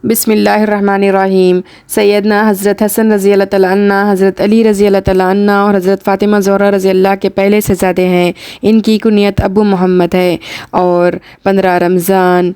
بسم اللہ الرحمن الرحیم۔ سیدنا حضرت حسن رضی اللہ تعالیٰ عنہ، حضرت علی رضی اللہ تعالیٰ عنہ اور حضرت فاطمہ زہرا رضی اللہ کے پہلے شہزادے ہیں۔ ان کی کنیت ابو محمد ہے اور 15 رمضان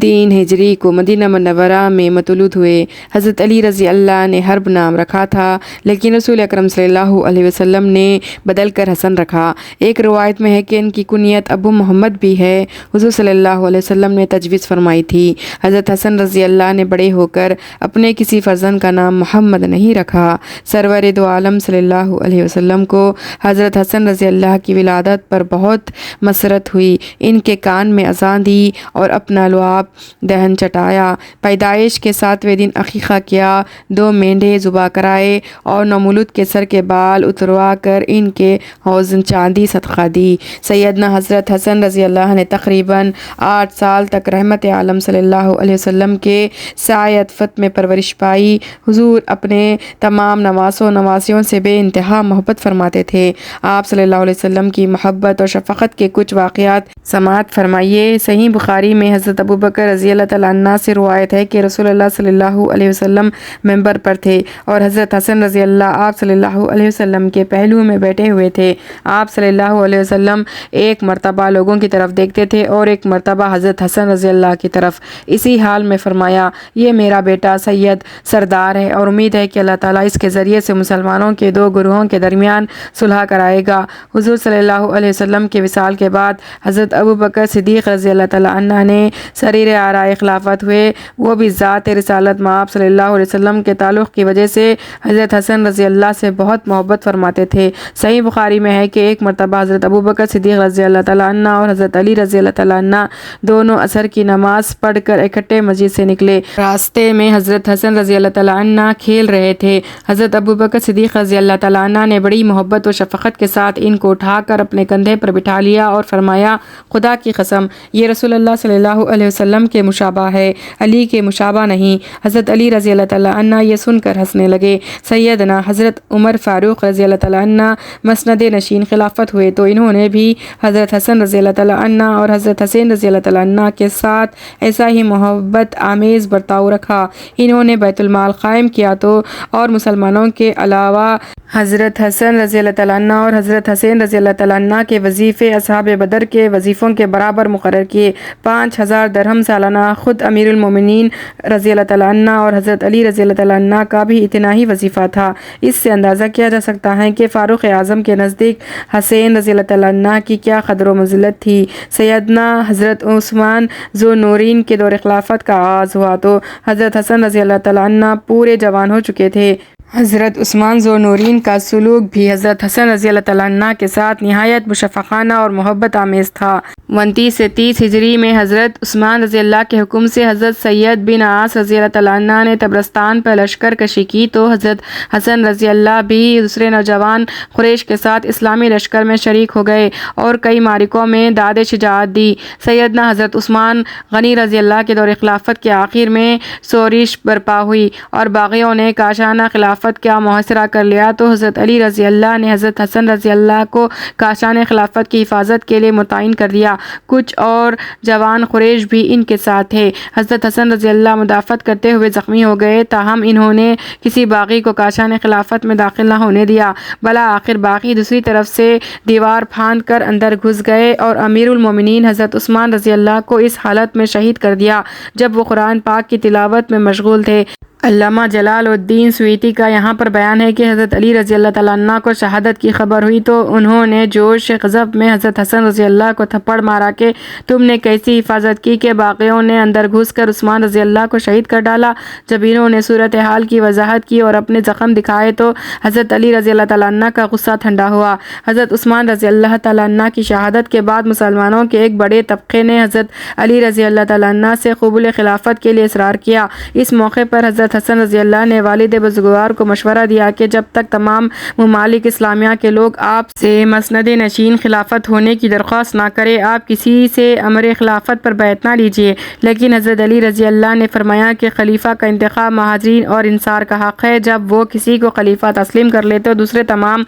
3 ہجری کو مدینہ منورہ میں مولود ہوئے۔ حضرت علی رضی اللہ نے حرب نام رکھا تھا، لیکن رسول اکرم صلی اللہ علیہ وسلم نے بدل کر حسن رکھا۔ ایک روایت میں ہے کہ ان کی کنیت ابو محمد بھی ہے۔ حضور صلی اللہ علیہ وسلم نے تجویز فرمائی تھی۔ حضرت حسن رضی اللہ نے بڑے ہو کر اپنے کسی فرزند کا نام محمد نہیں رکھا۔ سرور دو عالم صلی اللہ علیہ وسلم کو حضرت حسن رضی اللہ کی ولادت پر بہت مسرت ہوئی۔ ان کے کان میں اذان دی اور اپنا لعاب دہن چٹایا۔ پیدائش کے 7ویں دن عقیقہ کیا، 2 مینڈھے ذبح کرائے اور نومولود کے سر کے بال اتروا کر ان کے حوض چاندی صدقہ دی۔ سیدنا حضرت حسن رضی اللہ نے تقریباً 8 سال تک رحمت عالم صلی اللہ علیہ وسلم کے سایہ عطفت میں پرورش پائی۔ حضور اپنے تمام نواسوں و نواسیوں سے بے انتہا محبت فرماتے تھے۔ آپ صلی اللہ علیہ وسلم کی محبت اور شفقت کے کچھ واقعات سماعت فرمائیے۔ صحیح بخاری میں حضرت ابوبکر رضی اللہ تعالیٰ عنہ سے روایت ہے کہ رسول اللہ صلی اللہ علیہ وسلم منبر پر تھے اور حضرت حسن رضی اللہ آپ صلی اللہ علیہ وسلم کے پہلو میں بیٹھے ہوئے تھے۔ آپ صلی اللہ علیہ وسلم ایک مرتبہ لوگوں کی طرف دیکھتے تھے اور ایک مرتبہ حضرت حسن رضی اللہ کی طرف۔ اسی حال میں فرمایا، یہ میرا بیٹا سید سردار ہے اور امید ہے کہ اللہ تعالیٰ اس کے ذریعے سے مسلمانوں کے 2 گروہوں کے درمیان صلح کرائے گا۔ حضور صلی اللہ علیہ وسلم کے وصال کے بعد حضرت ابوبکر صدیق رضی اللہ تعالیٰ عنہ نے سریر آرائے خلافت ہوئے۔ وہ بھی ذات رسالت میں آپ صلی اللہ علیہ وسلم کے تعلق کی وجہ سے حضرت حسن رضی اللہ سے بہت محبت فرماتے تھے۔ صحیح بخاری میں ہے کہ ایک مرتبہ حضرت ابوبکر صدیق رضی اللہ تعالیٰ عنہ اور حضرت علی رضی اللہ تعالیٰ عنہ دونوں عصر کی نماز پڑھ کر اکٹھے مسجد سے نکلے۔ راستے میں حضرت حسن رضی اللہ تعالیٰ عنہ کھیل رہے تھے۔ حضرت ابوبکر صدیق رضی اللہ تعالیٰ عنہ نے بڑی محبت و شفقت کے ساتھ ان کو اٹھا کر اپنے کندھے پر بٹھا لیا اور فرمایا، خدا کی قسم یہ رسول اللہ صلی اللہ علیہ وسلم کے مشابہ ہے، علی کے مشابہ نہیں۔ حضرت علی رضی اللہ تعالیٰ عنہ یہ سن کر ہنسنے لگے۔ سیدنا حضرت عمر فاروق رضی اللہ تعالیٰ عنہ مسند نشین خلافت ہوئے تو انہوں نے بھی حضرت حسن رضی اللہ تعالیٰ عنہ اور حضرت حسین رضی اللہ تعالیٰ عنہ کے ساتھ ایسا ہی محبت آمیز برتاؤ رکھا۔ انہوں نے بیت المال قائم کیا تو اور مسلمانوں کے علاوہ حضرت حسن رضی اللہ تعالیٰ عنہ اور حضرت حسین رضی اللہ تعالیٰ عنہ کے وظیفے اصحاب بدر کے وظیفوں کے برابر مقرر کیے۔ 5000 درہم سالانہ خود امیر المومنین رضی اللہ تعالیٰ عنہ اور حضرت علی رضی اللہ تعالیٰ عنہ کا بھی اتنا ہی وظیفہ تھا۔ اس سے اندازہ کیا جا سکتا ہے کہ فاروق اعظم کے نزدیک حسین رضی اللہ تعالیٰ عنہ کی کیا قدر و منزلت تھی۔ سیدنا حضرت عثمان ذو نورین کے دور خلافت کا آغاز ہوا تو حضرت حسن رضی اللہ تعالیٰ عنہ پورے جوان ہو چکے تھے۔ حضرت عثمان ذو نورین کا سلوک بھی حضرت حسن رضی اللہ تعالیٰ عنہ کے ساتھ نہایت مشفقانہ اور محبت آمیز تھا۔ 29 سے 30 ہجری میں حضرت عثمان رضی اللہ کے حکم سے حضرت سید بن عاص رضی اللہ تعالیٰ عنہ نے طبرستان پر لشکر کشی کی تو حضرت حسن رضی اللہ بھی دوسرے نوجوان قریش کے ساتھ اسلامی لشکر میں شریک ہو گئے اور کئی معرکوں میں داد شجاعت دی۔ سیدنا حضرت عثمان غنی رضی اللہ کے دور خلافت کے آخر میں شورش برپا ہوئی اور باغیوں نے کاشانہ خلافت کیا محاصرہ کر لیا تو حضرت علی رضی اللہ نے حضرت حسن رضی اللہ کو کاشان خلافت کی حفاظت کے لیے متعین کر دیا۔ کچھ اور جوان قریش بھی ان کے ساتھ تھے۔ حضرت حسن رضی اللہ مدافعت کرتے ہوئے زخمی ہو گئے، تاہم انہوں نے کسی باغی کو کاشان خلافت میں داخل نہ ہونے دیا۔ بالآخر باغی دوسری طرف سے دیوار پھاند کر اندر گھس گئے اور امیر المومنین حضرت عثمان رضی اللہ کو اس حالت میں شہید کر دیا جب وہ قرآن پاک کی تلاوت میں مشغول تھے۔ علامہ جلال الدین سیوطی کا یہاں پر بیان ہے کہ حضرت علی رضی اللہ تعالیٰ عنہ کو شہادت کی خبر ہوئی تو انہوں نے جوش غضب میں حضرت حسن رضی اللہ کو تھپڑ مارا کہ تم نے کیسی حفاظت کی کہ باغیوں نے اندر گھس کر عثمان رضی اللہ کو شہید کر ڈالا۔ جب انہوں نے صورتحال کی وضاحت کی اور اپنے زخم دکھائے تو حضرت علی رضی اللہ تعالیٰ عنہ کا غصہ ٹھنڈا ہوا۔ حضرت عثمان رضی اللہ تعالیٰ عنہ کی شہادت کے بعد مسلمانوں کے ایک بڑے طبقے نے حضرت علی رضی اللہ تعالیٰ عنہ سے قبول خلافت کے لیے اصرار کیا۔ اس موقع پر حضرت حضرت حسن رضی اللہ نے والد بزرگوار کو مشورہ دیا کہ جب تک تمام ممالک اسلامیہ کے لوگ آپ سے مسند نشین خلافت ہونے کی درخواست نہ کرے آپ کسی سے امر خلافت پر بیعت نہ لیجیے، لیکن حضرت علی رضی اللہ نے فرمایا کہ خلیفہ کا انتخاب مہاجرین اور انصار کا حق ہے، جب وہ کسی کو خلیفہ تسلیم کر لے تو دوسرے تمام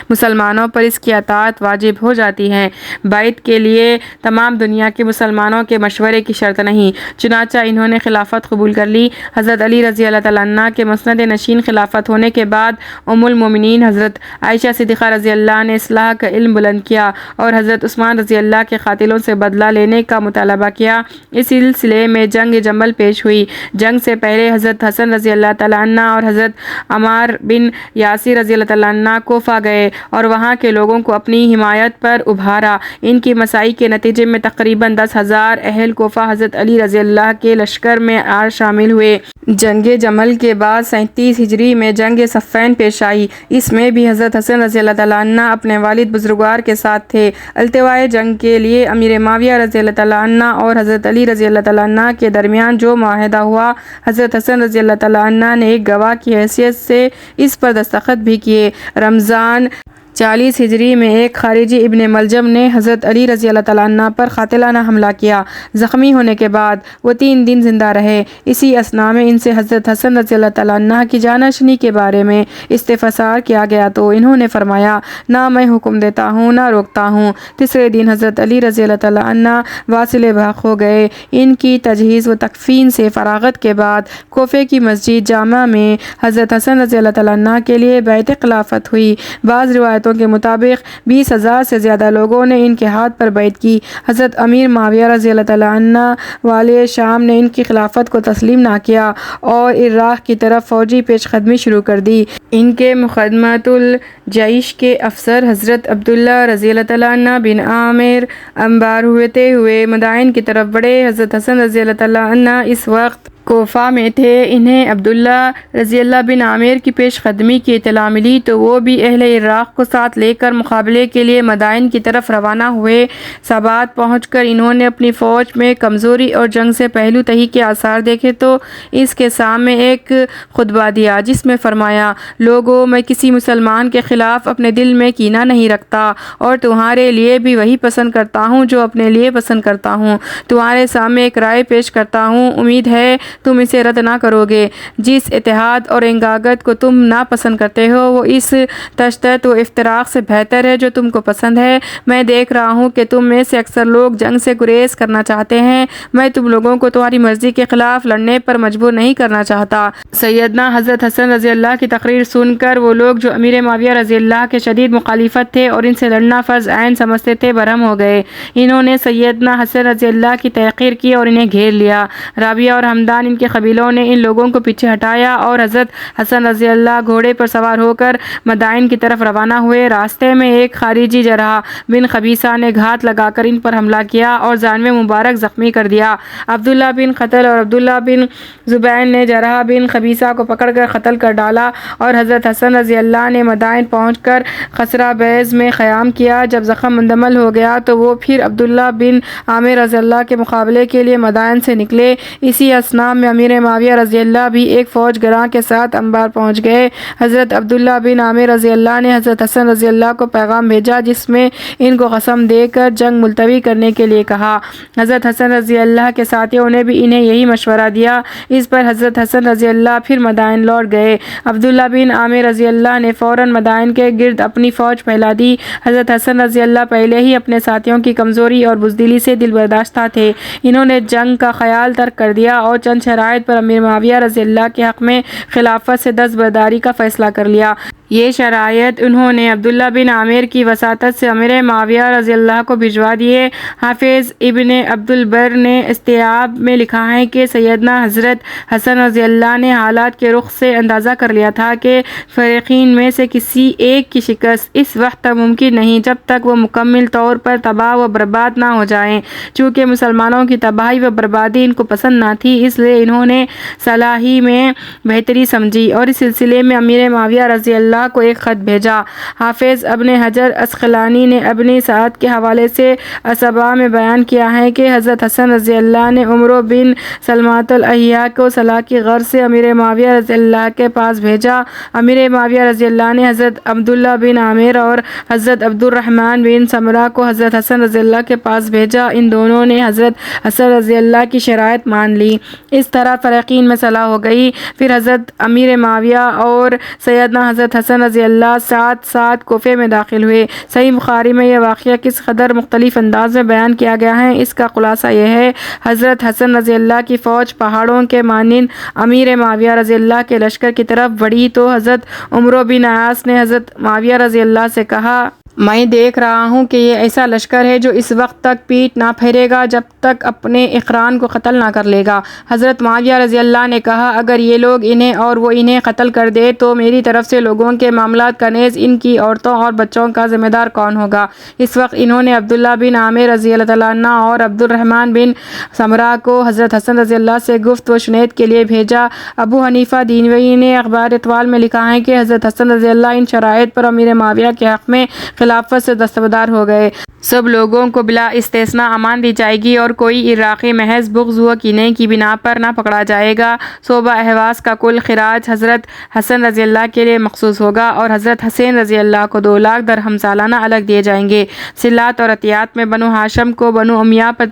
مسلمانوں پر اس کی اطاعت واجب ہو جاتی ہے، بیعت کے لیے تمام دنیا کے مسلمانوں کے مشورے کی شرط نہیں۔ چنانچہ انہوں نے خلافت قبول کر لی۔ حضرت علی رضی اللہ تعالیٰ عنہ کے مسند نشین خلافت ہونے کے بعد ام المومنین حضرت عائشہ صدیقہ رضی اللہ نے اصلاح کا علم بلند کیا اور حضرت عثمان رضی اللہ کے قاتلوں سے بدلہ لینے کا مطالبہ کیا۔ اس سلسلے میں جنگ جمل پیش ہوئی۔ جنگ سے پہلے حضرت حسن رضی اللہ تعالیٰ عنہ اور حضرت عمار بن یاسر رضی اللہ تعالیٰ عنہ کوفہ گئے اور وہاں کے لوگوں کو اپنی حمایت پر ابھارا۔ ان کی مساعی کے نتیجے میں تقریباً 10,000 اہل کوفہ حضرت علی رضی اللہ کے لشکر میں شامل ہوئے۔ جنگ جمل کے بعد 37 ہجری میں جنگ صفین پیش آئی۔ اس میں بھی حضرت حسن رضی اللہ تعالیٰ عنہ اپنے والد بزرگوار کے ساتھ تھے۔ التواء جنگ کے لیے امیر معاویہ رضی اللہ تعالیٰ عنہ اور حضرت علی رضی اللہ تعالیٰ عنہ کے درمیان جو معاہدہ ہوا، حضرت حسن رضی اللہ تعالیٰ عنہ نے ایک گواہ کی حیثیت سے اس پر دستخط بھی کیے۔ رمضان 40 ہجری میں ایک خارجی ابن ملجم نے حضرت علی رضی اللہ تعالیٰ عنہ پر قاتلانہ حملہ کیا۔ زخمی ہونے کے بعد وہ 3 دن زندہ رہے۔ اسی اثناء میں ان سے حضرت حسن رضی اللہ تعالیٰ عنہ کی جانشینی کے بارے میں استفسار کیا گیا تو انہوں نے فرمایا، نہ میں حکم دیتا ہوں نہ روکتا ہوں۔ تیسرے دن حضرت علی رضی اللہ تعالیٰ عنہ واصل بحق ہو گئے۔ ان کی تجہیز و تکفین سے فراغت کے بعد کوفے کی مسجد جامع میں حضرت حسن رضی اللہ تعالیٰ عنہ کے لیے بیعت خلافت ہوئی۔ بعض روایتوں کے مطابق 20,000 سے زیادہ لوگوں نے ان کے ہاتھ پر بیعت کی۔ حضرت امیر معاویہ رضی اللہ تعالیٰ عنہ والے شام نے ان کی خلافت کو تسلیم نہ کیا اور عراق کی طرف فوجی پیش قدمی شروع کر دی۔ ان کے مقدمۃ الجیش کے افسر حضرت عبداللہ رضی اللہ تعالیٰ عنہ بن عامر انبار ہوتے ہوئے مدائن کی طرف بڑھے۔ حضرت حسن رضی اللہ تعالیٰ عنہ اس وقت کوفہ میں تھے۔ انہیں عبداللہ رضی اللہ بن عامر کی پیش قدمی کی اطلاع ملی تو وہ بھی اہل عراق کو ساتھ لے کر مقابلے کے لیے مدائن کی طرف روانہ ہوئے۔ سبات پہنچ کر انہوں نے اپنی فوج میں کمزوری اور جنگ سے پہلو تہی کے آثار دیکھے تو اس کے سامنے ایک خطبہ دیا جس میں فرمایا، لوگوں میں کسی مسلمان کے خلاف اپنے دل میں کینہ نہیں رکھتا اور تمہارے لیے بھی وہی پسند کرتا ہوں جو اپنے لیے پسند کرتا ہوں۔ تمہارے سامنے ایک رائے پیش کرتا ہوں، امید ہے تم اسے رد نہ کرو گے۔ جس اتحاد اور انگاگت کو تم ناپسند کرتے ہو وہ اس تشدد و افتراق سے بہتر ہے جو تم کو پسند ہے۔ میں دیکھ رہا ہوں کہ تم میں سے اکثر لوگ جنگ سے گریز کرنا چاہتے ہیں۔ میں تم لوگوں کو تمہاری مرضی کے خلاف لڑنے پر مجبور نہیں کرنا چاہتا۔ سیدنا حضرت حسن رضی اللہ کی تقریر سن کر وہ لوگ جو امیر معاویہ رضی اللہ کے شدید مخالفت تھے اور ان سے لڑنا فرض عین سمجھتے تھے برہم ہو گئے۔ انہوں نے سیدنا حسن رضی اللہ کی تحقیر کی اور انہیں گھیر لیا۔ رابعہ اور حمدان ان کے قبیلوں نے ان لوگوں کو پیچھے ہٹایا اور حضرت حسن رضی اللہ گھوڑے پر سوار ہو کر مدائن کی طرف روانہ ہوئے۔ راستے میں ایک خارجی جرح بن قبیصہ نے گھات لگا کر ان پر حملہ کیا اور جانب مبارک زخمی کر دیا۔ عبداللہ بن قتل اور عبداللہ بن زبین نے جرح بن قبیصہ کو پکڑ کر قتل کر ڈالا اور حضرت حسن رضی اللہ نے مدائن پہنچ کر خسرہ بیض میں قیام کیا۔ جب زخم مندمل ہو گیا تو وہ پھر عبداللہ بن عامر رضی اللہ کے مقابلے کے لیے مدائن سے نکلے۔ اسی اثناء میں امیر معاویہ رضی اللہ بھی ایک فوج گراں کے ساتھ انبار پہنچ گئے۔ حضرت عبداللہ بن عامر رضی اللہ نے حضرت حسن رضی اللہ کو پیغام بھیجا جس میں ان کو قسم دے کر جنگ ملتوی کرنے کے لیے کہا۔ حضرت حسن رضی اللہ کے ساتھیوں نے بھی انہیں یہی مشورہ دیا۔ اس پر حضرت حسن رضی اللہ پھر مدائن لوٹ گئے۔ عبداللہ بن عامر رضی اللہ نے فوراً مدائن کے گرد اپنی فوج پھیلا دی۔ حضرت حسن رضی اللہ پہلے ہی اپنے ساتھیوں کی کمزوری اور بزدلی سے دل برداشتہ تھے۔ انہوں نے جنگ کا خیال ترک کر دیا اور چند شرائط پر امیر معاویہ رضی اللہ کے حق میں خلافت سے دستبرداری کا فیصلہ کر لیا۔ یہ شرائط انہوں نے عبداللہ بن عامر کی وساطت سے امیر معاویہ رضی اللہ کو بھجوا دیے۔ حافظ ابن عبد البر نے استیاب میں لکھا ہے کہ سیدنا حضرت حسن رضی اللہ نے حالات کے رخ سے اندازہ کر لیا تھا کہ فریقین میں سے کسی ایک کی شکست اس وقت تک ممکن نہیں جب تک وہ مکمل طور پر تباہ و برباد نہ ہو جائیں۔ چونکہ مسلمانوں کی تباہی و بربادی ان کو پسند نہ تھی اس لیے انہوں نے صلاحی میں بہتری سمجھی اور اس سلسلے میں امیر معاویہ رضی اللہ اللہ کو ایک خط بھیجا۔ حافظ ابن حجر عسقلانی نے اپنی سعادت کے حوالے سے الصباح میں بیان کیا ہے کہ حضرت حسن رضی اللہ نے عمرو بن سلمۃ الاحیاء کو صلاح کی غرض سے امیر معاویہ رضی اللہ کے پاس بھیجا۔ امیر معاویہ رضی اللہ نے حضرت عبداللہ بن عامر اور حضرت عبد الرحمن بن سمرہ کو حضرت حسن رضی اللہ کے پاس بھیجا۔ ان دونوں نے حضرت حسن رضی اللہ کی شرائط مان لی۔ اس طرح فریقین میں صلاح ہو گئی۔ پھر حضرت امیر معاویہ اور سیدنا حضرت حسن رضی اللہ ساتھ ساتھ کوفے میں داخل ہوئے۔ صحیح بخاری میں یہ واقعہ کس قدر مختلف انداز میں بیان کیا گیا ہے، اس کا خلاصہ یہ ہے: حضرت حسن رضی اللہ کی فوج پہاڑوں کے مانند امیر معاویہ رضی اللہ کے لشکر کی طرف بڑھی تو حضرت عمرو بن عاص نے حضرت معاویہ رضی اللہ سے کہا، میں دیکھ رہا ہوں کہ یہ ایسا لشکر ہے جو اس وقت تک پیٹ نہ پھیرے گا جب تک اپنے اقران کو قتل نہ کر لے گا۔ حضرت معاویہ رضی اللہ نے کہا، اگر یہ لوگ انہیں اور وہ انہیں قتل کر دے تو میری طرف سے لوگوں کے معاملات کا نیز ان کی عورتوں اور بچوں کا ذمہ دار کون ہوگا؟ اس وقت انہوں نے عبداللہ بن عامر رضی اللہ تعالیٰ عنہ اور عبد الرحمن بن سمرہ کو حضرت حسن رضی اللہ سے گفت و شنید کے لیے بھیجا۔ ابو حنیفہ دینوی نے اخبار اطوال میں لکھا ہے کہ حضرت حسن رضی اللہ ان شرائط پر امیر معاویہ کے حق میں خلافت سے دستبردار ہو گئے۔ سب لوگوں کو بلا استثناء امان دی جائے گی اور کوئی عراقی محض بغض و کینے کی بنا پر نہ پکڑا جائے گا۔ صوبہ اہواز کا کل خراج حضرت حسن رضی اللہ کے لیے مخصوص ہوگا اور حضرت حسین رضی اللہ کو 2 لاکھ درہم سالانہ الگ دیے جائیں گے۔ صلات اور عطیات میں بنو ہاشم کو بنو امیہ پر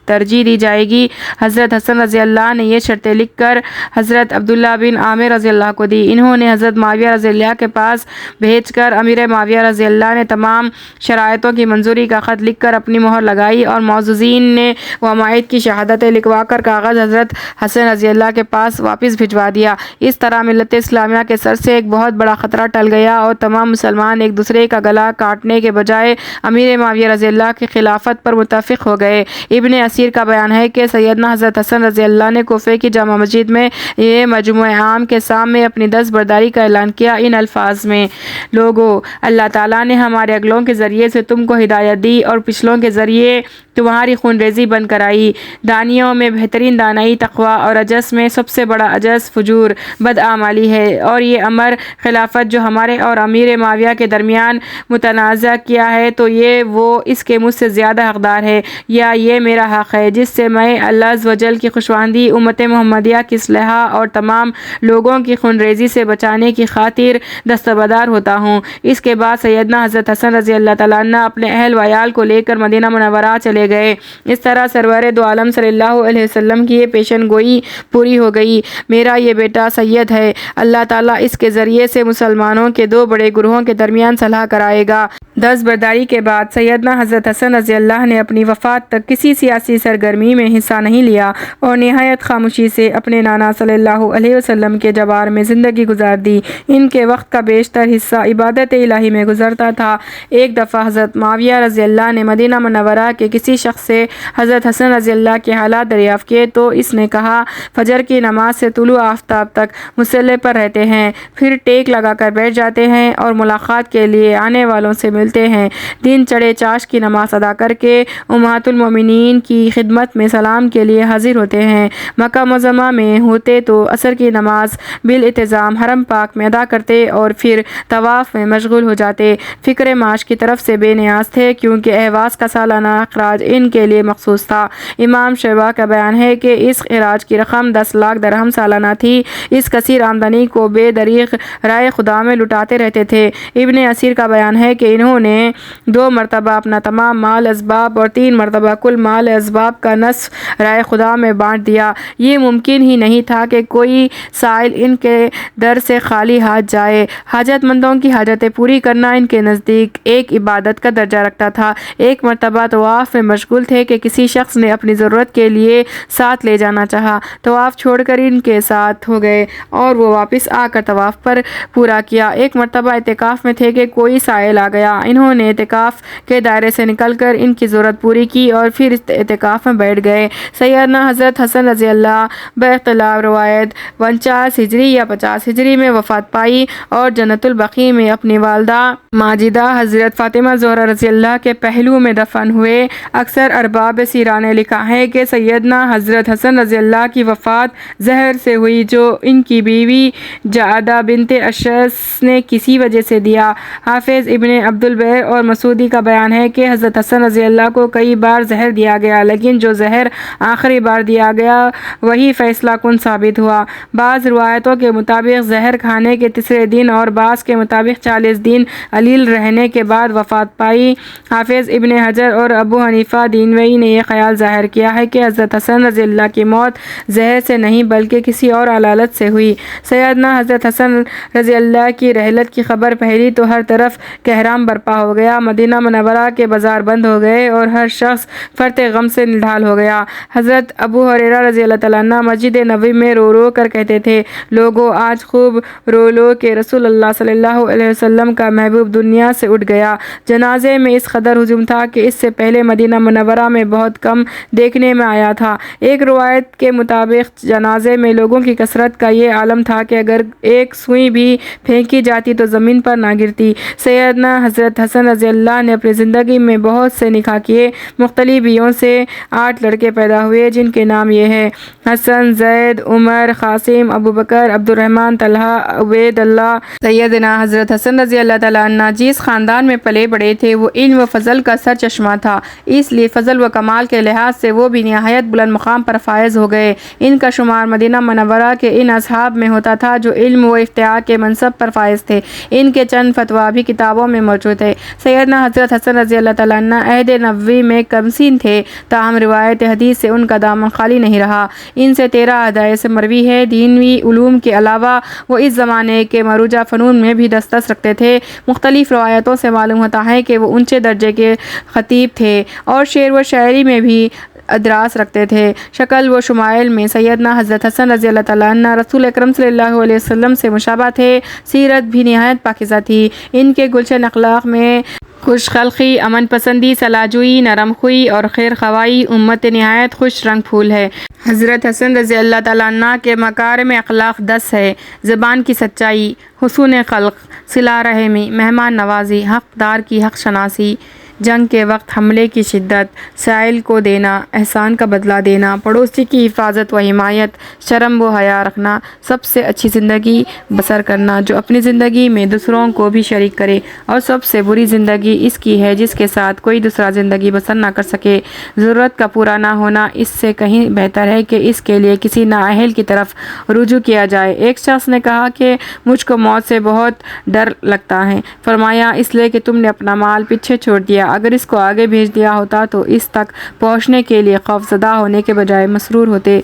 ترجیح دی جائے گی۔ حضرت حسن رضی اللہ نے یہ شرطیں لکھ کر حضرت عبداللہ بن عامر رضی اللہ کو دی۔ انہوں نے حضرت معاویہ رضی اللہ کے پاس بھیج کر امیر معاویہ رضی اللہ نے تمام شرائطوں کی منظوری کا خط لکھ کر اپنی مہر لگائی اور معززین نے ومائد کی شہادتیں لکھوا کر کاغذ حضرت حسن رضی اللہ کے پاس واپس بھجوا دیا۔ اس طرح ملت اسلامیہ کے سر سے ایک بہت بڑا خطرہ ٹل گیا اور تمام مسلمان ایک دوسرے کا گلا کاٹنے کے بجائے امیر معاویہ رضی اللہ کی خلافت پر متفق ہو گئے۔ ابن اسیر کا بیان ہے کہ سیدنا حضرت حسن رضی اللہ نے کوفے کی جامع مسجد میں یہ مجمع عام کے سامنے اپنی دستبرداری کا اعلان کیا ان الفاظ میں: لوگو، اللہ تعالیٰ نے ہمارے اگلوں کے ذریعے سے تم کو ہدایت دی اور پچھلوں کے ذریعے تمہاری خون ریزی بند کرائی۔ دانیوں میں بہترین دانائی تقویٰ اور عجز میں سب سے بڑا عجز فجور بدعمالی ہے، اور یہ امر خلافت جو ہمارے اور امیر معاویہ کے درمیان متنازع کیا ہے تو یہ وہ اس کے مجھ سے زیادہ حقدار ہے یا یہ میرا حق ہے جس سے میں اللہ عز و جل کی خوشواندی، امت محمدیہ کی اصلاح اور تمام لوگوں کی خون ریزی سے بچانے کی خاطر دستبردار ہوتا ہوں۔ اس کے بعد سیدنا حضرت حسن رضی اللہ تعالیٰ عنہ اپنے اہل و عیال کو لے کر مدینہ منورہ چلے گئے۔ اس طرح سرور دو عالم صلی اللہ علیہ وسلم کی یہ پیشن گوئی پوری ہو گئی: میرا یہ بیٹا سید ہے، اللہ تعالیٰ اس کے ذریعے سے مسلمانوں کے 2 بڑے گروہوں کے درمیان صلح کرائے گا۔ دستبرداری کے بعد سیدنا حضرت حسن رضی اللہ نے اپنی وفات تک کسی سیاسی سرگرمی میں حصہ نہیں لیا اور نہایت خاموشی سے اپنے نانا صلی اللہ علیہ وسلم کے جوار میں زندگی گزار دی۔ ان کے وقت کا بیشتر حصہ عبادت الہی میں گزرتا تھا۔ ایک دفعہ حضرت معاویہ رضی اللہ نے مدینہ منورہ کے کسی شخص سے حضرت حسن رضی اللہ کے حالات دریافت کیے تو اس نے کہا، فجر کی نماز سے طلوع آفتاب تک مصلی پر رہتے ہیں، پھر ٹیک لگا کر بیٹھ جاتے ہیں اور ملاقات کے لیے آنے والوں سے ملتے ہیں۔ دن چڑھے چاش کی نماز ادا کر کے امہات المومنین کی خدمت میں سلام کے لیے حاضر ہوتے ہیں۔ مکہ معظمہ میں ہوتے تو عصر کی نماز بالانتظام حرم پاک میں ادا کرتے اور پھر طواف میں مشغول ہو جاتے۔ فکر معاش کی طرف سے بے نیاز تھے کیونکہ اہواز کا سالانہ اخراج ان کے لیے مخصوص تھا۔ امام شعبہ کا بیان ہے کہ اس خراج کی رقم 10 لاکھ درہم سالانہ تھی۔ اس کثیر آمدنی کو بے دریغ رائے خدا میں لٹاتے رہتے تھے۔ ابن اسیر کا بیان ہے کہ انہوں نے 2 مرتبہ اپنا تمام مال اسباب اور 3 مرتبہ کل مال اسباب کا نصف رائے خدا میں بانٹ دیا۔ یہ ممکن ہی نہیں تھا کہ کوئی سائل ان کے در سے خالی ہاتھ جائے۔ حاجت مندوں کی حاجتیں پوری کرنا ان کے نزدیک ایک عبادت کا درجہ رکھتا تھا۔ ایک مرتبہ طواف میں مشغول تھے کہ کسی شخص نے اپنی ضرورت کے لیے ساتھ لے جانا چاہا۔ طواف چھوڑ کر ان کے ساتھ ہو گئے اور وہ واپس آ کر طواف پر پورا کیا۔ ایک مرتبہ اعتکاف میں تھے کہ کوئی سائل آ گیا۔ انہوں نے اعتکاف کے دائرے سے نکل کر ان کی ضرورت پوری کی اور پھر اعتکاف اعتکاف میں بیٹھ گئے۔ سیدنا حضرت حسن رضی اللہ باختلاف روایت 49 ہجری یا 50 ہجری میں وفات پائی اور جنت البقیع میں اپنی والدہ ماجدہ حضرت فاطمہ زہرا رضی اللہ کے پہلو میں دفن ہوئے۔ اکثر ارباب سیرہ نے لکھا ہے کہ سیدنا حضرت حسن رضی اللہ کی وفات زہر سے ہوئی جو ان کی بیوی جعدہ بنت اشعث نے کسی وجہ سے دیا۔ حافظ ابن عبدالبر اور مسعودی کا بیان ہے کہ حضرت حسن رضی اللہ کو کئی بار زہر دیا گیا لیکن جو زہر آخری بار دیا گیا وہی فیصلہ کن ثابت ہوا۔ بعض روایتوں کے مطابق زہر کھانے کے تیسرے دن اور بعض کے مطابق 40 دن علیل رہنے کے بعد وفات پائی۔ حافظ ابن حجر اور ابو حنیفہ دینوی نے یہ خیال ظاہر کیا ہے کہ حضرت حسن رضی اللہ کی موت زہر سے نہیں بلکہ کسی اور علالت سے ہوئی۔ سیدنا حضرت حسن رضی اللہ کی رحلت کی خبر پھیلی تو ہر طرف کہرام برپا ہو گیا۔ مدینہ منورہ کے بازار بند ہو گئے اور ہر شخص فرط غم سے نڈھال ہو گیا۔ حضرت ابو ہریرہ رضی اللہ تعالیٰ عنہ مسجد نبوی میں رو رو کر کہتے تھے، لوگو آج خوب رو لو کہ رسول اللہ صلی اللہ علیہ وسلم کا محبوب دنیا سے اٹھ گیا۔ جنازے میں اس قدر ہجوم تھا کہ اس سے پہلے مدینہ منورہ میں بہت کم دیکھنے میں آیا تھا۔ ایک روایت کے مطابق جنازے میں لوگوں کی کثرت کا یہ عالم تھا کہ اگر ایک سوئی بھی پھینکی جاتی تو زمین پر نہ گرتی۔ سیدنا حضرت حسن رضی اللہ نے اپنی زندگی میں بہت سے نکاح کیے۔ مختلف بیویوں سے 8 لڑکے پیدا ہوئے جن کے نام یہ ہیں: حسن، زید، عمر، قاسم، ابوبکر، عبد الرحمن، طلحہ، عبید اللہ۔ سیدنا حضرت حسن رضی اللہ تعالیٰ عنہ جس خاندان میں پلے بڑے تھے وہ علم و فضل کا سر چشمہ تھا، اس لیے فضل و کمال کے لحاظ سے وہ بھی نہایت بلند مقام پر فائز ہو گئے۔ ان کا شمار مدینہ منورہ کے ان اصحاب میں ہوتا تھا جو علم و افتیاء کے منصب پر فائز تھے۔ ان کے چند فتویٰ بھی کتابوں میں موجود ہیں۔ سیدنا حضرت حسن رضی اللہ تعالیٰ عنہ عہد نبوی میں کمسن تھے، تاہم روایت حدیث سے ان کا دامن خالی نہیں رہا۔ ان سے 13 حدائث مروی ہے۔ دینی علوم کے علاوہ وہ اس زمانے کے مروجہ فنون میں بھی دسترس رکھتے تھے۔ مختلف روایتوں سے معلوم ہوتا ہے کہ وہ اونچے درجے کے خطیب تھے اور شعر و شاعری میں بھی ادراس رکھتے تھے۔ شکل و شمائل میں سیدنا حضرت حسن رضی اللہ تعالیٰ عنہ رسول اکرم صلی اللہ علیہ وسلم سے مشابہ تھے۔ سیرت بھی نہایت پاکیزہ تھی۔ ان کے گلشن اخلاق میں خوش خلقی، امن پسندی، صلاح جوئی، نرم خوئی اور خیر خواہی امت نہایت خوش رنگ پھول ہے۔ حضرت حسن رضی اللہ تعالیٰ عنہ کے مکارم اخلاق 10 ہے: زبان کی سچائی، حسن خلق، صلہ رحمی، مہمان نوازی، حق دار کی حق شناسی، جنگ کے وقت حملے کی شدت، سائل کو دینا، احسان کا بدلہ دینا، پڑوسی کی حفاظت و حمایت، شرم و حیا رکھنا، سب سے اچھی زندگی بسر کرنا جو اپنی زندگی میں دوسروں کو بھی شریک کرے، اور سب سے بری زندگی اس کی ہے جس کے ساتھ کوئی دوسرا زندگی بسر نہ کر سکے۔ ضرورت کا پورا نہ ہونا اس سے کہیں بہتر ہے کہ اس کے لیے کسی نااہل کی طرف رجوع کیا جائے۔ ایک شخص نے کہا کہ مجھ کو موت سے بہت ڈر لگتا ہے۔ فرمایا، اس لیے کہ تم نے اپنا مال پیچھے چھوڑ دیا، اگر اس کو آگے بھیج دیا ہوتا تو اس تک پہنچنے کے لیے خوف زدہ ہونے کے بجائے مسرور ہوتے۔